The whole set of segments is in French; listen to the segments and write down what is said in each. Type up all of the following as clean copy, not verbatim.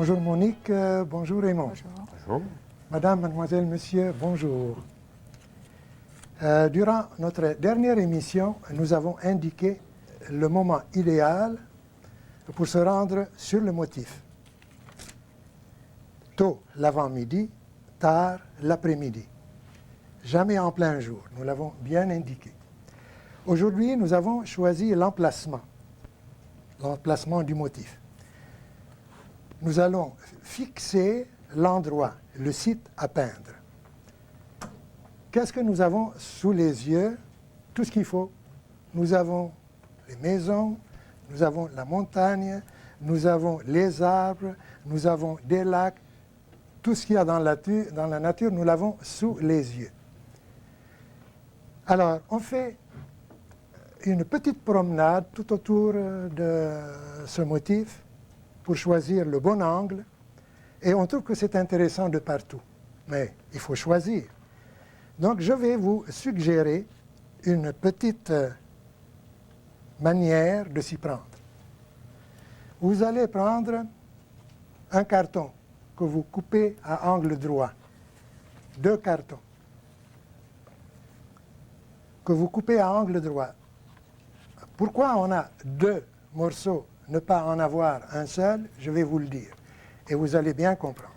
Bonjour Monique, bonjour Raymond. Bonjour. Bonjour. Madame, mademoiselle, monsieur, bonjour. Durant notre dernière émission, nous avons indiqué le moment idéal pour se rendre sur le motif. Tôt l'avant-midi, tard l'après-midi. Jamais en plein jour, nous l'avons bien indiqué. Aujourd'hui, nous avons choisi l'emplacement du motif. Nous allons fixer l'endroit, le site à peindre. Qu'est-ce que nous avons sous les yeux? Tout ce qu'il faut. Nous avons les maisons, nous avons la montagne, nous avons les arbres, nous avons des lacs. Tout ce qu'il y a dans la nature, nous l'avons sous les yeux. Alors, on fait une petite promenade tout autour de ce motif pour choisir le bon angle. Et on trouve que c'est intéressant de partout. Mais il faut choisir. Donc, je vais vous suggérer une petite manière de s'y prendre. Vous allez prendre un carton que vous coupez à angle droit. 2 cartons que vous coupez à angle droit. Pourquoi on a 2 morceaux, ne pas en avoir un seul, je vais vous le dire. Et vous allez bien comprendre.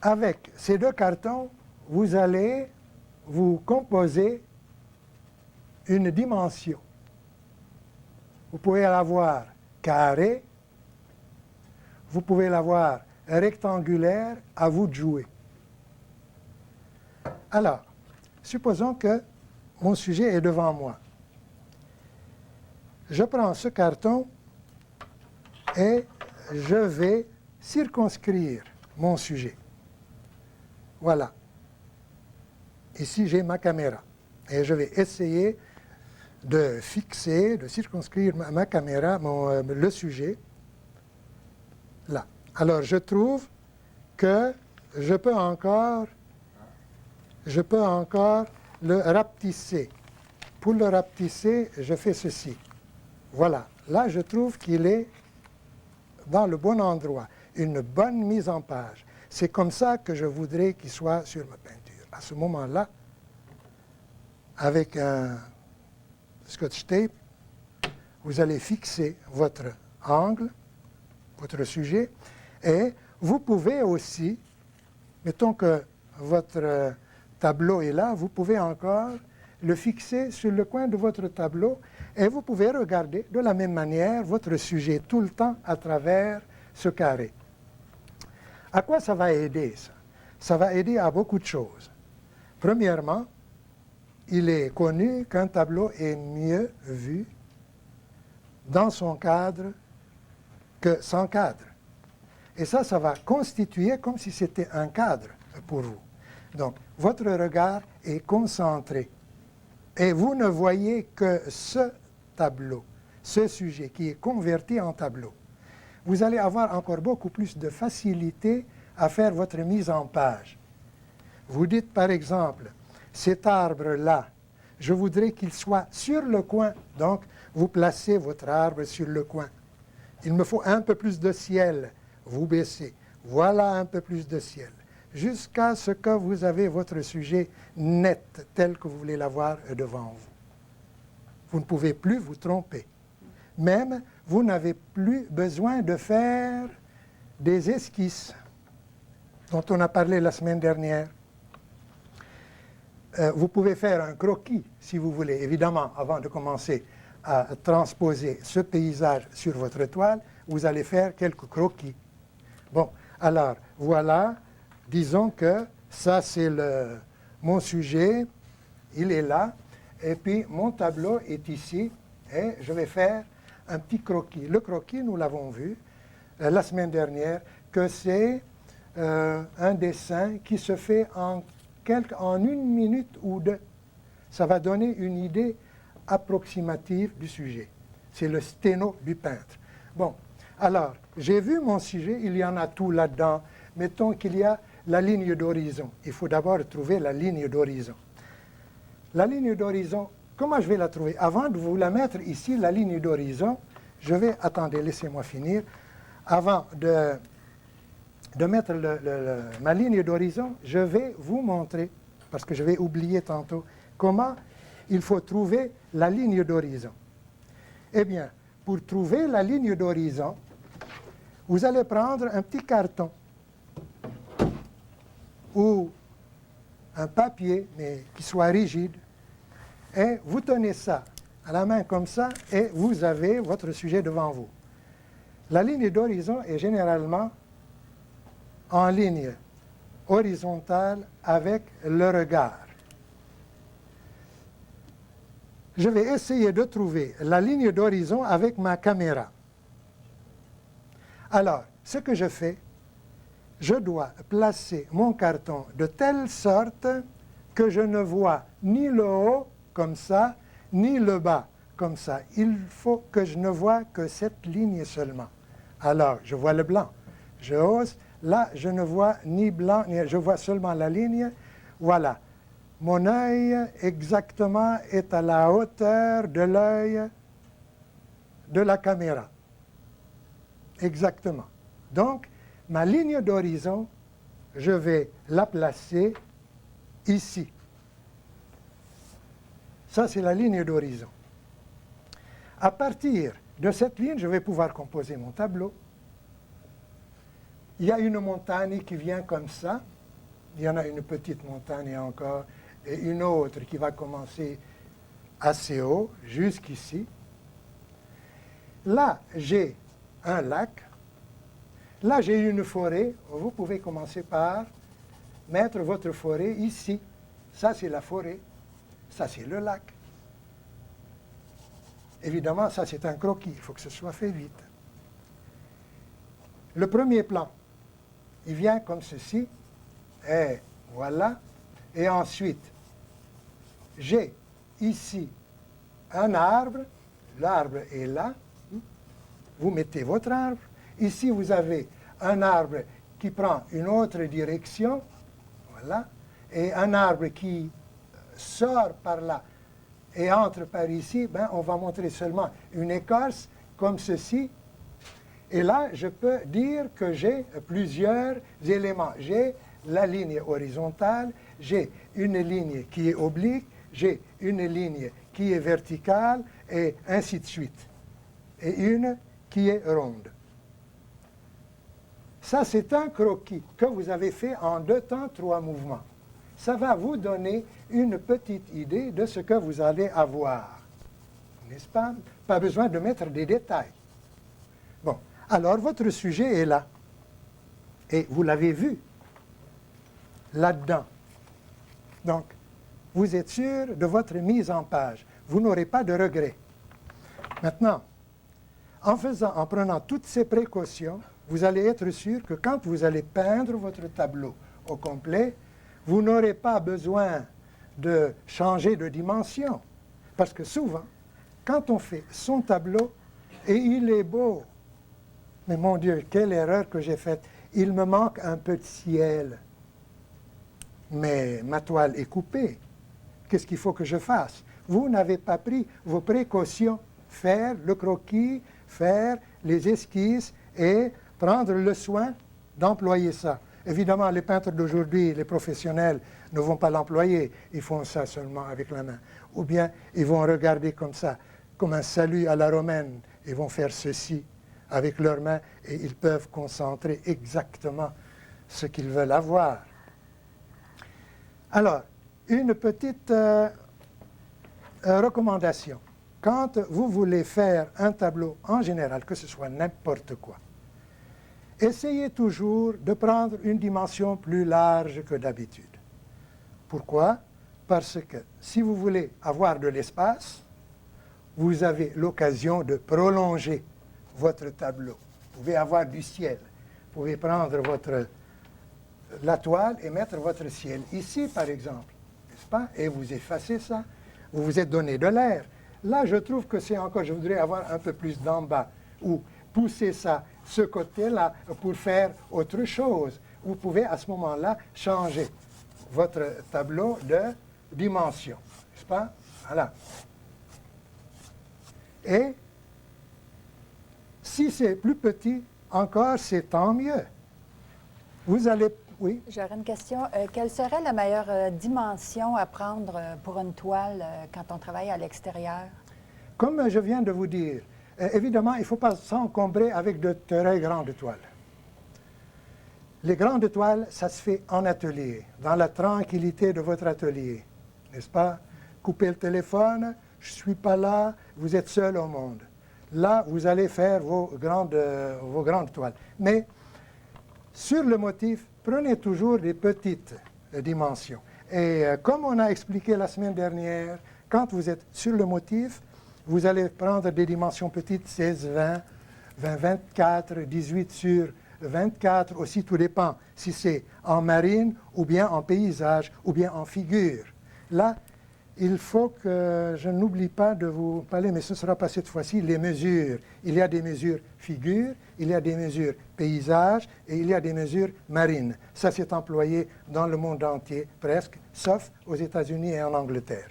Avec ces 2 cartons, vous allez vous composer une dimension. Vous pouvez l'avoir carré, vous pouvez l'avoir rectangulaire, à vous de jouer. Alors, supposons que mon sujet est devant moi. Je prends ce carton et je vais circonscrire mon sujet. Voilà. Ici, j'ai ma caméra. Et je vais essayer de fixer, de circonscrire ma caméra, le sujet, là. Alors, je trouve que je peux encore le rapetisser. Pour le rapetisser, je fais ceci. Voilà. Là, je trouve qu'il est dans le bon endroit. Une bonne mise en page. C'est comme ça que je voudrais qu'il soit sur ma peinture. À ce moment-là, avec un scotch tape, vous allez fixer votre angle, votre sujet, et vous pouvez aussi, mettons que votre tableau est là, vous pouvez encore le fixer sur le coin de votre tableau et vous pouvez regarder de la même manière votre sujet tout le temps à travers ce carré. À quoi ça va aider, ça? Ça va aider à beaucoup de choses. Premièrement, il est connu qu'un tableau est mieux vu dans son cadre que sans cadre. Et ça va constituer comme si c'était un cadre pour vous. Donc, votre regard est concentré. Et vous ne voyez que ce tableau, ce sujet qui est converti en tableau. Vous allez avoir encore beaucoup plus de facilité à faire votre mise en page. Vous dites par exemple, cet arbre-là, je voudrais qu'il soit sur le coin. Donc, vous placez votre arbre sur le coin. Il me faut un peu plus de ciel. Vous baissez. Voilà un peu plus de ciel. Jusqu'à ce que vous avez votre sujet net, tel que vous voulez l'avoir devant vous. Vous ne pouvez plus vous tromper. Même, vous n'avez plus besoin de faire des esquisses dont on a parlé la semaine dernière. Vous pouvez faire un croquis, si vous voulez, évidemment, avant de commencer à transposer ce paysage sur votre toile, vous allez faire quelques croquis. Bon, alors, voilà, disons que ça, c'est mon sujet, il est là, et puis mon tableau est ici, et je vais faire un petit croquis. Le croquis, nous l'avons vu la semaine dernière, que c'est un dessin qui se fait en 1 minute ou 2. Ça va donner une idée approximative du sujet. C'est le sténo du peintre. Bon, alors, j'ai vu mon sujet, il y en a tout là-dedans. Mettons qu'il y a la ligne d'horizon. Il faut d'abord trouver la ligne d'horizon. La ligne d'horizon, comment je vais la trouver? Avant de vous la mettre ici, la ligne d'horizon, je vais, attendez, laissez-moi finir, avant de mettre ma ligne d'horizon, je vais vous montrer, parce que je vais oublier tantôt, comment il faut trouver la ligne d'horizon. Eh bien, pour trouver la ligne d'horizon, vous allez prendre un petit carton ou un papier, mais qui soit rigide, et vous tenez ça à la main comme ça, et vous avez votre sujet devant vous. La ligne d'horizon est généralement en ligne horizontale avec le regard. Je vais essayer de trouver la ligne d'horizon avec ma caméra. Alors, ce que je fais, je dois placer mon carton de telle sorte que je ne vois ni le haut comme ça, ni le bas comme ça. Il faut que je ne vois que cette ligne seulement. Alors, je vois le blanc. Je hausse. Là, je ne vois ni blanc, ni je vois seulement la ligne. Voilà. Mon œil exactement est à la hauteur de l'œil de la caméra. Exactement. Donc, ma ligne d'horizon, je vais la placer ici. Ça, c'est la ligne d'horizon. À partir de cette ligne, je vais pouvoir composer mon tableau. Il y a une montagne qui vient comme ça. Il y en a une petite montagne encore, et une autre qui va commencer assez haut, jusqu'ici. Là, j'ai un lac. Là, j'ai une forêt. Vous pouvez commencer par mettre votre forêt ici. Ça, c'est la forêt. Ça, c'est le lac. Évidemment, ça, c'est un croquis. Il faut que ce soit fait vite. Le premier plan, il vient comme ceci. Et voilà. Et ensuite, j'ai ici un arbre. L'arbre est là. Vous mettez votre arbre. Ici, vous avez un arbre qui prend une autre direction. Voilà. Et un arbre qui sort par là et entre par ici. Ben, on va montrer seulement une écorce comme ceci. Et là, je peux dire que j'ai plusieurs éléments. J'ai la ligne horizontale, j'ai une ligne qui est oblique, j'ai une ligne qui est verticale, et ainsi de suite. Et une qui est ronde. Ça, c'est un croquis que vous avez fait en 2 temps, 3 mouvements. Ça va vous donner une petite idée de ce que vous allez avoir. N'est-ce pas? Pas besoin de mettre des détails. Bon, alors votre sujet est là. Et vous l'avez vu là-dedans. Donc, vous êtes sûr de votre mise en page. Vous n'aurez pas de regrets. Maintenant, en prenant toutes ces précautions, vous allez être sûr que quand vous allez peindre votre tableau au complet, vous n'aurez pas besoin de changer de dimension. Parce que souvent, quand on fait son tableau, et il est beau, mais mon Dieu, quelle erreur que j'ai faite, il me manque un peu de ciel. Mais ma toile est coupée. Qu'est-ce qu'il faut que je fasse? Vous n'avez pas pris vos précautions. Faire le croquis, faire les esquisses et prendre le soin d'employer ça. Évidemment, les peintres d'aujourd'hui, les professionnels, ne vont pas l'employer. Ils font ça seulement avec la main. Ou bien, ils vont regarder comme ça, comme un salut à la romaine. Ils vont faire ceci avec leurs mains et ils peuvent concentrer exactement ce qu'ils veulent avoir. Alors, une petite recommandation. Quand vous voulez faire un tableau en général, que ce soit n'importe quoi, essayez toujours de prendre une dimension plus large que d'habitude. Pourquoi? Parce que si vous voulez avoir de l'espace, vous avez l'occasion de prolonger votre tableau. Vous pouvez avoir du ciel. Vous pouvez prendre la toile et mettre votre ciel ici, par exemple, n'est-ce pas? Et vous effacez ça. Vous vous êtes donné de l'air. Là, je trouve que c'est encore, je voudrais avoir un peu plus d'en bas, ou pousser ça, ce côté-là, pour faire autre chose. Vous pouvez à ce moment-là changer votre tableau de dimension, n'est-ce pas? Voilà. Et Si c'est plus petit, encore, c'est tant mieux. Vous allez... Oui? J'aurais une question. Quelle serait la meilleure dimension à prendre pour une toile quand on travaille à l'extérieur? Comme je viens de vous dire, évidemment, il ne faut pas s'encombrer avec de très grandes toiles. Les grandes toiles, ça se fait en atelier, dans la tranquillité de votre atelier, n'est-ce pas? Coupez le téléphone, je ne suis pas là, vous êtes seul au monde. Là, vous allez faire vos grandes toiles. Mais sur le motif, prenez toujours des petites dimensions. Et comme on a expliqué la semaine dernière, quand vous êtes sur le motif, vous allez prendre des dimensions petites, 16, 20, 20, 24, 18 sur 24, aussi tout dépend si c'est en marine ou bien en paysage ou bien en figure. Là, il faut que je n'oublie pas de vous parler, mais ce ne sera pas cette fois-ci, les mesures. Il y a des mesures figures, il y a des mesures paysages et il y a des mesures marines. Ça, c'est employé dans le monde entier, presque, sauf aux États-Unis et en Angleterre.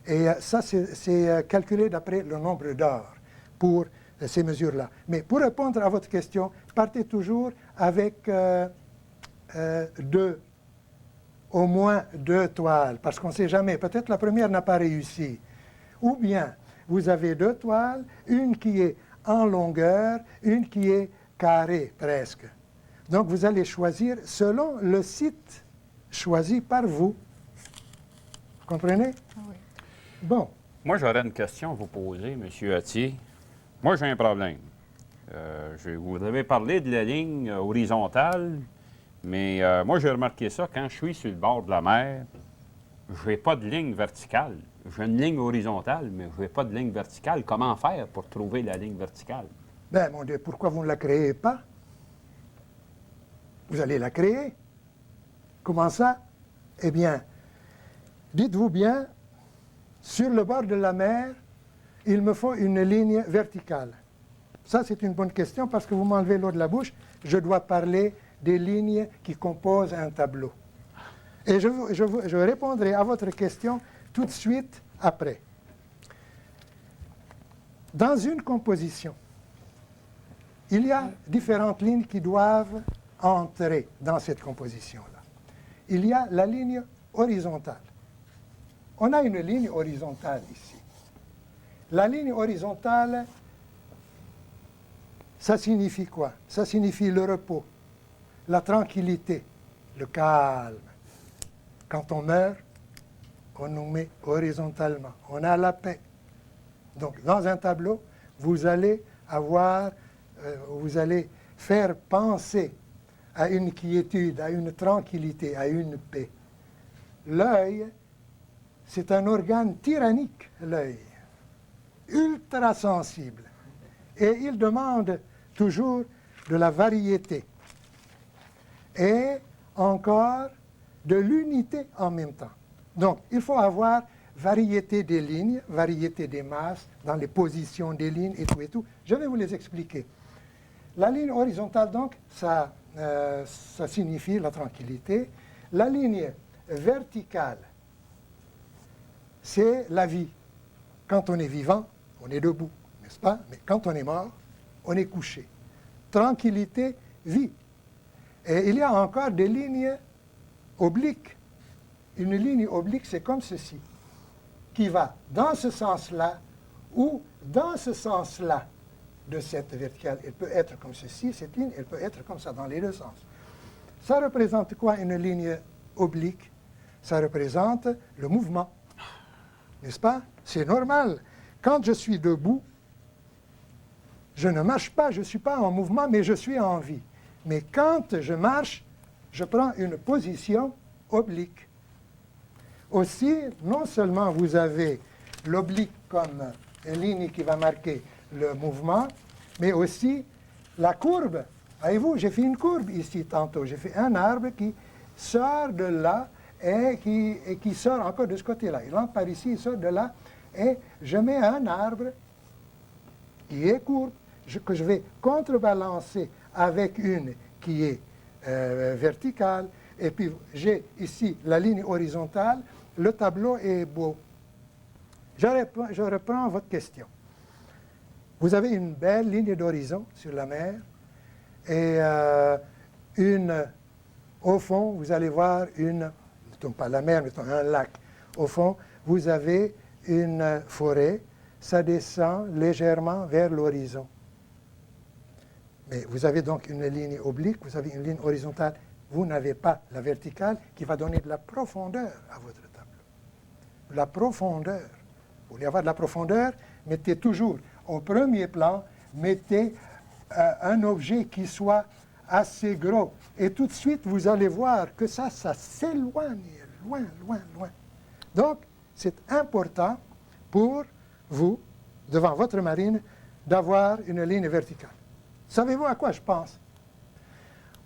Et ça, c'est calculé d'après le nombre d'heures pour ces mesures-là. Mais pour répondre à votre question, partez toujours avec au moins 2 toiles, parce qu'on ne sait jamais. Peut-être la première n'a pas réussi. Ou bien, vous avez 2 toiles, une qui est en longueur, une qui est carrée presque. Donc, vous allez choisir selon le site choisi par vous. Vous comprenez? Oui. Bon. Moi, j'aurais une question à vous poser, M. Attier. Moi, j'ai un problème. Vous avez parlé de la ligne horizontale, mais moi, j'ai remarqué ça quand je suis sur le bord de la mer, je n'ai pas de ligne verticale. J'ai une ligne horizontale, mais je n'ai pas de ligne verticale. Comment faire pour trouver la ligne verticale? Ben, mon Dieu, pourquoi vous ne la créez pas? Vous allez la créer. Comment ça? Eh bien, dites-vous bien, sur le bord de la mer, il me faut une ligne verticale. Ça, c'est une bonne question parce que vous m'enlevez l'eau de la bouche. Je dois parler des lignes qui composent un tableau. Et je répondrai à votre question tout de suite après. Dans une composition, il y a différentes lignes qui doivent entrer dans cette composition-là. Il y a la ligne horizontale. On a une ligne horizontale ici. La ligne horizontale, ça signifie quoi? Ça signifie le repos, la tranquillité, le calme. Quand on meurt, on nous met horizontalement. On a la paix. Donc, dans un tableau, vous allez faire penser à une quiétude, à une tranquillité, à une paix. L'œil, c'est un organe tyrannique, l'œil, ultra sensible. Et il demande toujours de la variété. Et encore de l'unité en même temps. Donc, il faut avoir variété des lignes, variété des masses, dans les positions des lignes et tout et tout. Je vais vous les expliquer. La ligne horizontale, donc, ça signifie la tranquillité. La ligne verticale, c'est la vie. Quand on est vivant, on est debout, n'est-ce pas? Mais quand on est mort, on est couché. Tranquillité, vie. Et il y a encore des lignes oblique. Une ligne oblique, c'est comme ceci, qui va dans ce sens-là ou dans ce sens-là de cette verticale. Elle peut être comme ceci, cette ligne, elle peut être comme ça, dans les deux sens. Ça représente quoi, une ligne oblique? Ça représente le mouvement, n'est-ce pas? C'est normal. Quand je suis debout, je ne marche pas, je ne suis pas en mouvement, mais je suis en vie. Mais quand je marche, je prends une position oblique. Aussi, non seulement vous avez l'oblique comme une ligne qui va marquer le mouvement, mais aussi la courbe. Voyez-vous, j'ai fait une courbe ici tantôt. J'ai fait un arbre qui sort de là et qui sort encore de ce côté-là. Il entre par ici, il sort de là, et je mets un arbre qui est courbe, que je vais contrebalancer avec une qui est verticale, et puis j'ai ici la ligne horizontale, le tableau est beau. Je reprends votre question. Vous avez une belle ligne d'horizon sur la mer et au fond, vous allez voir mettons pas la mer, mettons un lac. Au fond, vous avez une forêt, ça descend légèrement vers l'horizon. Mais vous avez donc une ligne oblique, vous avez une ligne horizontale. Vous n'avez pas la verticale qui va donner de la profondeur à votre tableau. La profondeur. Vous voulez avoir de la profondeur, mettez toujours au premier plan, mettez un objet qui soit assez gros. Et tout de suite, vous allez voir que ça s'éloigne, loin, loin, loin. Donc, c'est important pour vous, devant votre marine, d'avoir une ligne verticale. Savez-vous à quoi je pense?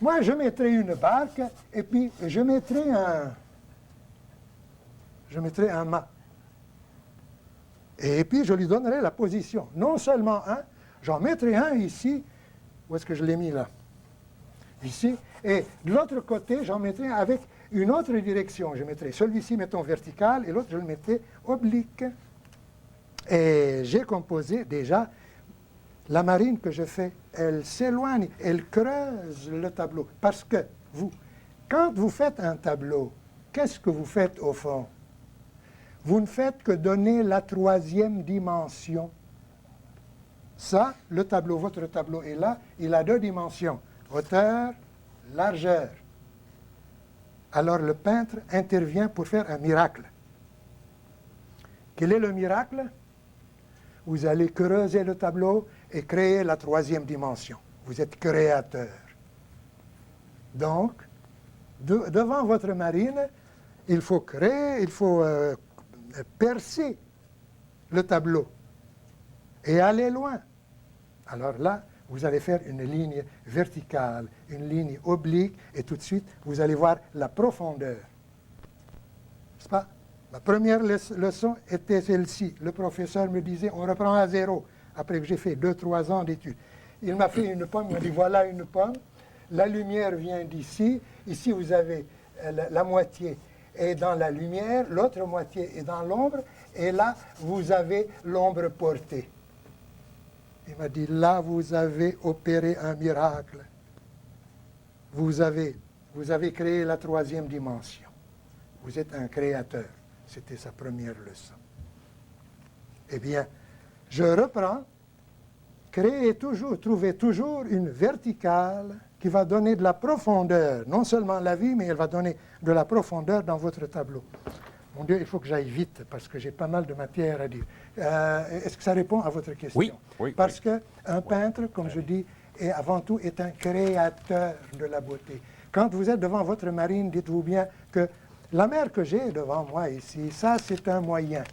Moi, je mettrai une barque et puis je mettrai un mât. Et puis, je lui donnerai la position. Non seulement un, j'en mettrai un ici. Où est-ce que je l'ai mis là? Ici. Et de l'autre côté, j'en mettrai un avec une autre direction. Je mettrai celui-ci, mettons, vertical, et l'autre, je le mettrai oblique. Et j'ai composé déjà la marine que je fais. Elle s'éloigne, elle creuse le tableau. Parce que quand vous faites un tableau, qu'est-ce que vous faites au fond? Vous ne faites que donner la troisième dimension. Ça, le tableau, votre tableau est là, il a deux dimensions, hauteur, largeur. Alors le peintre intervient pour faire un miracle. Quel est le miracle? Vous allez creuser le tableau et créer la troisième dimension. Vous êtes créateur. Donc, devant votre marine, il faut créer, il faut percer le tableau et aller loin. Alors là, vous allez faire une ligne verticale, une ligne oblique, et tout de suite, vous allez voir la profondeur. N'est-ce pas? La première leçon était celle-ci. Le professeur me disait, on reprend à zéro, après que j'ai fait 2-3 ans d'études. Il m'a fait une pomme, il m'a dit, voilà une pomme, la lumière vient d'ici, ici vous avez la moitié est dans la lumière, l'autre moitié est dans l'ombre, et là, vous avez l'ombre portée. Il m'a dit, là, vous avez opéré un miracle. Vous avez créé la troisième dimension. Vous êtes un créateur. C'était sa première leçon. Eh bien, je reprends. Trouvez toujours une verticale qui va donner de la profondeur. Non seulement la vie, mais elle va donner de la profondeur dans votre tableau. Mon Dieu, il faut que j'aille vite parce que j'ai pas mal de matière à dire. Est-ce que ça répond à votre question? Oui, oui. Parce qu'un peintre, comme je dis, avant tout est un créateur de la beauté. Quand vous êtes devant votre marine, dites-vous bien que la mer que j'ai devant moi ici, ça c'est un moyen,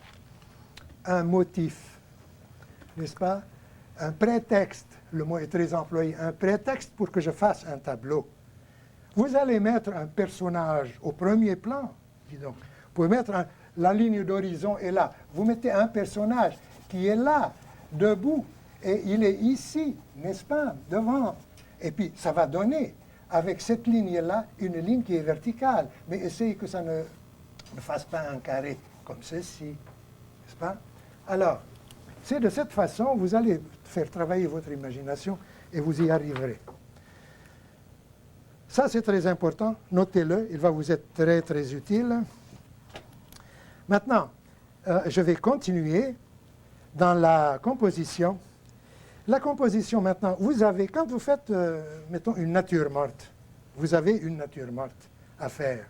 un motif, n'est-ce pas? Un prétexte, le mot est très employé, un prétexte pour que je fasse un tableau. Vous allez mettre un personnage au premier plan, dis donc. Vous pouvez mettre la ligne d'horizon est là. Vous mettez un personnage qui est là, debout, et il est ici, n'est-ce pas, devant. Et puis, ça va donner, avec cette ligne-là, une ligne qui est verticale. Mais essayez que ça ne fasse pas un carré comme ceci, n'est-ce pas? Alors, c'est de cette façon, vous allez faire travailler votre imagination et vous y arriverez. Ça, c'est très important. Notez-le, il va vous être très, très utile. Maintenant, je vais continuer dans la composition. La composition, maintenant, vous avez, quand vous faites, mettons, une nature morte, vous avez une nature morte à faire.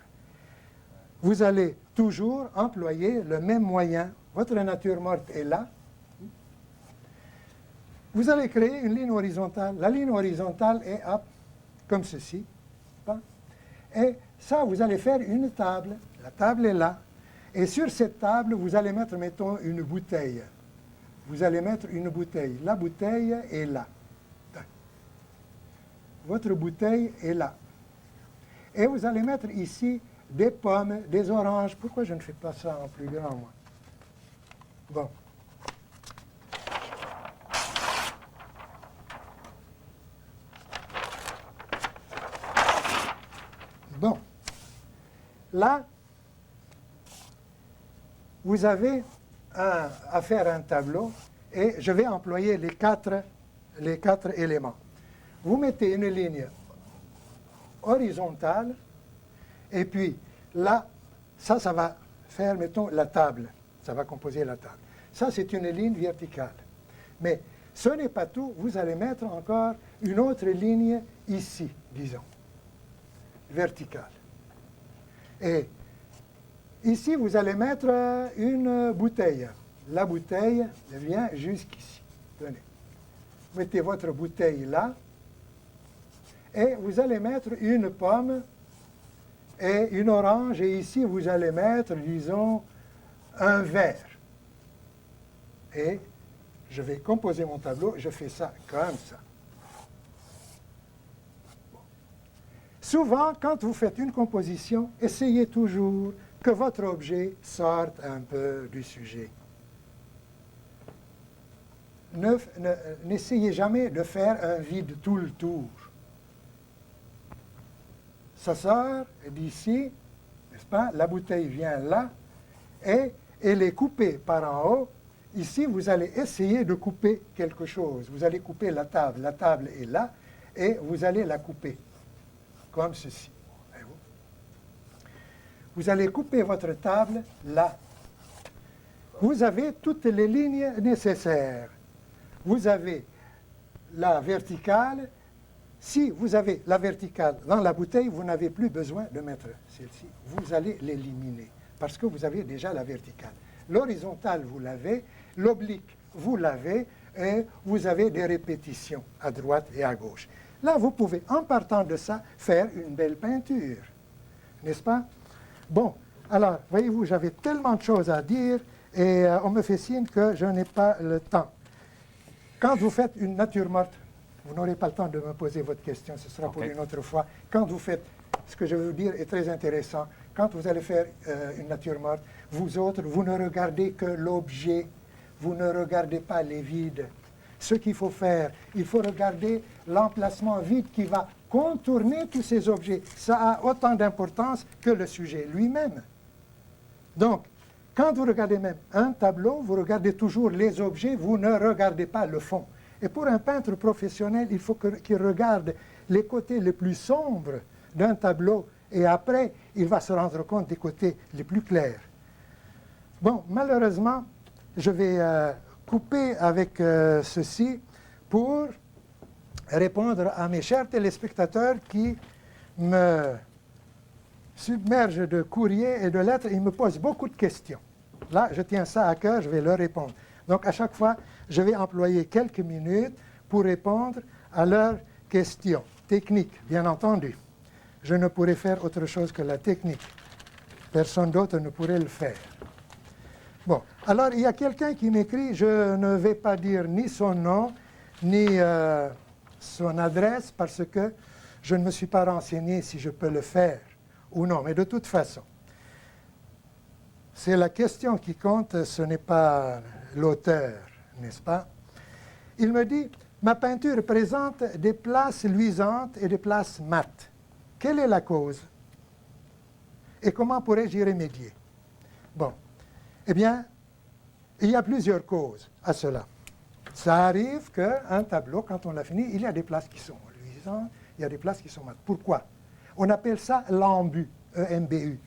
Vous allez toujours employer le même moyen. Votre nature morte est là. Vous allez créer une ligne horizontale. La ligne horizontale est comme ceci. Et ça, vous allez faire une table. La table est là. Et sur cette table, vous allez mettre, mettons, une bouteille. Vous allez mettre une bouteille. La bouteille est là. Votre bouteille est là. Et vous allez mettre ici des pommes, des oranges. Pourquoi je ne fais pas ça en plus grand, moi? Bon. Bon. Là, vous avez à faire un tableau et je vais employer les quatre éléments. Vous mettez une ligne horizontale, et puis là, ça va faire, mettons, la table. Ça va composer la table. Ça, c'est une ligne verticale. Mais ce n'est pas tout. Vous allez mettre encore une autre ligne ici, disons, verticale. Et ici, vous allez mettre une bouteille. La bouteille vient jusqu'ici. Tenez. Mettez votre bouteille là. Et vous allez mettre une pomme et une orange. Et ici, vous allez mettre, disons, un verre. Et je vais composer mon tableau. Je fais ça comme ça. Bon. Souvent, quand vous faites une composition, essayez toujours que votre objet sorte un peu du sujet. N'essayez jamais de faire un vide tout le tour. Ça sort d'ici, n'est-ce pas? La bouteille vient là et elle est coupée par en haut. Ici, vous allez essayer de couper quelque chose. Vous allez couper la table. La table est là et vous allez la couper, comme ceci. Vous allez couper votre table là. Vous avez toutes les lignes nécessaires. Vous avez la verticale. Si vous avez la verticale dans la bouteille, vous n'avez plus besoin de mettre celle-ci. Vous allez l'éliminer parce que vous avez déjà la verticale. L'horizontale, vous l'avez. L'oblique, vous l'avez. Et vous avez des répétitions à droite et à gauche. Là, vous pouvez, en partant de ça, faire une belle peinture. N'est-ce pas? Bon, alors, voyez-vous, j'avais tellement de choses à dire et on me fait signe que je n'ai pas le temps. Quand vous faites une nature morte, vous n'aurez pas le temps de me poser votre question, ce sera pour une autre fois. Quand vous faites, ce que je veux vous dire est très intéressant, quand vous allez faire une nature morte, vous autres, vous ne regardez que l'objet, vous ne regardez pas les vides. Ce qu'il faut faire, il faut regarder l'emplacement vide qui va contourner tous ces objets. Ça a autant d'importance que le sujet lui-même. Donc, quand vous regardez même un tableau, vous regardez toujours les objets, vous ne regardez pas le fond. Et pour un peintre professionnel, il faut qu'il regarde les côtés les plus sombres d'un tableau et après, il va se rendre compte des côtés les plus clairs. Bon, malheureusement, je vais couper avec ceci pour répondre à mes chers téléspectateurs qui me submergent de courriers et de lettres et me posent beaucoup de questions. Là, je tiens ça à cœur, je vais leur répondre. Donc, à chaque fois, je vais employer quelques minutes pour répondre à leurs questions techniques, bien entendu. Je ne pourrai faire autre chose que la technique. Personne d'autre ne pourrait le faire. Bon, alors il y a quelqu'un qui m'écrit, je ne vais pas dire ni son nom, ni son adresse, parce que je ne me suis pas renseigné si je peux le faire ou non. Mais de toute façon, c'est la question qui compte, ce n'est pas l'auteur, n'est-ce pas? Il me dit, ma peinture présente des places luisantes et des places mates. Quelle est la cause? Et comment pourrais-je y remédier? Bon, eh bien, il y a plusieurs causes à cela. Ça arrive qu'un tableau, quand on l'a fini, il y a des places qui sont luisantes, il y a des places qui sont mates. Pourquoi? On appelle ça l'embut, E-M-B-U.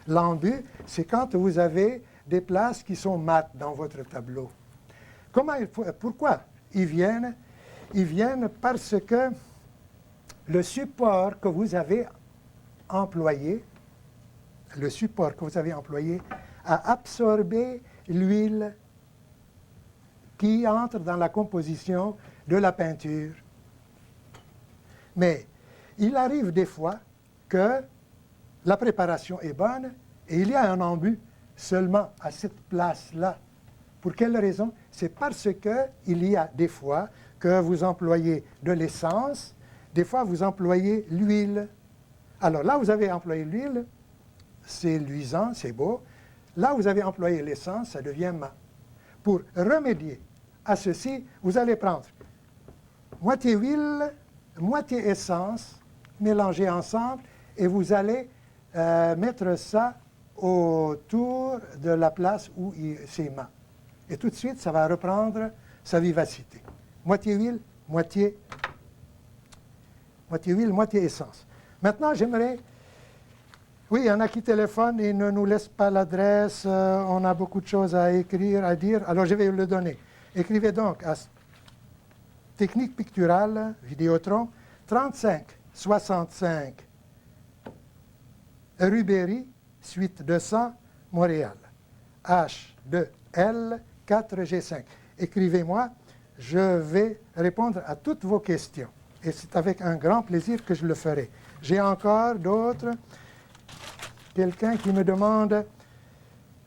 L'embut, c'est quand vous avez des places qui sont mates dans votre tableau. Pourquoi ils viennent? Ils viennent parce que le support que vous avez employé, a absorbé l'huile qui entre dans la composition de la peinture. Mais il arrive des fois que la préparation est bonne et il y a un embut seulement à cette place-là. Pour quelle raison? C'est parce qu'il y a des fois que vous employez de l'essence, des fois vous employez l'huile. Alors là, vous avez employé l'huile, c'est luisant, c'est beau. Là, vous avez employé l'essence, ça devient mat. Pour remédier à ceci, vous allez prendre moitié huile, moitié essence, mélanger ensemble, et vous allez mettre ça autour de la place où c'est mat. Et tout de suite, ça va reprendre sa vivacité. Moitié huile, moitié huile, moitié essence. Maintenant, j'aimerais... Oui, il y en a qui téléphonent et ne nous laissent pas l'adresse. On a beaucoup de choses à écrire, à dire. Alors, je vais le donner. Écrivez donc à Technique picturale, Vidéotron, 35 65 rue Berry, suite 200, Montréal. H2L 4G5. Écrivez-moi, je vais répondre à toutes vos questions. Et c'est avec un grand plaisir que je le ferai. J'ai encore d'autres. Quelqu'un qui me demande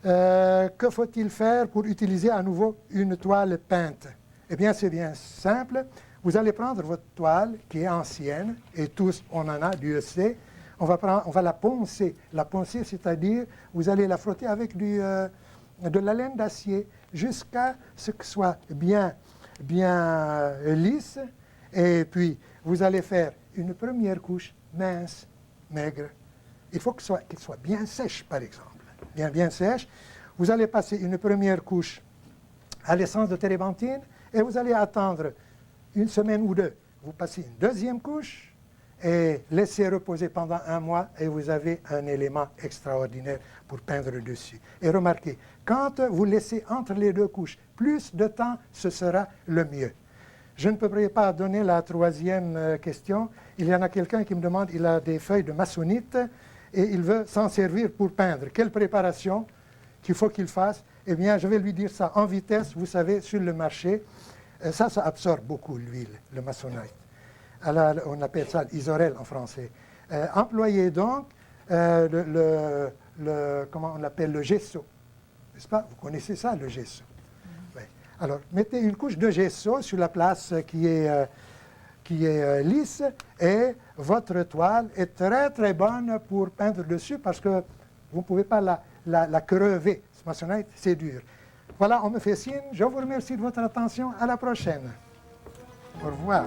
que faut-il faire pour utiliser à nouveau une toile peinte? Eh bien, c'est bien simple. Vous allez prendre votre toile qui est ancienne, et tous on en a, Dieu sait. On va la poncer. La poncer, c'est-à-dire, vous allez la frotter avec de la laine d'acier jusqu'à ce que ce soit bien lisse. Et puis, vous allez faire une première couche mince, maigre. Il faut qu'elle soit bien sèche, par exemple. Bien sèche. Vous allez passer une première couche à l'essence de térébenthine et vous allez attendre une semaine ou deux. Vous passez une deuxième couche et laissez reposer pendant 1 mois et vous avez un élément extraordinaire pour peindre dessus. Et remarquez, quand vous laissez entre les 2 couches plus de temps, ce sera le mieux. Je ne pourrais pas donner la 3e question. Il y en a quelqu'un qui me demande, il a des feuilles de maçonnite et il veut s'en servir pour peindre. Quelle préparation qu'il faut qu'il fasse? Eh bien, je vais lui dire ça en vitesse. Vous savez, sur le marché, ça absorbe beaucoup l'huile, le maçonnite. Alors, on appelle ça l'isorel en français. Employez donc comment on l'appelle, le gesso. N'est-ce pas? Vous connaissez ça, le gesso. Oui. Alors, mettez une couche de gesso sur la place qui est lisse et votre toile est très, très bonne pour peindre dessus parce que vous ne pouvez pas la crever. Ce maçonnite, c'est dur. Voilà, on me fait signe. Je vous remercie de votre attention. À la prochaine. Au revoir.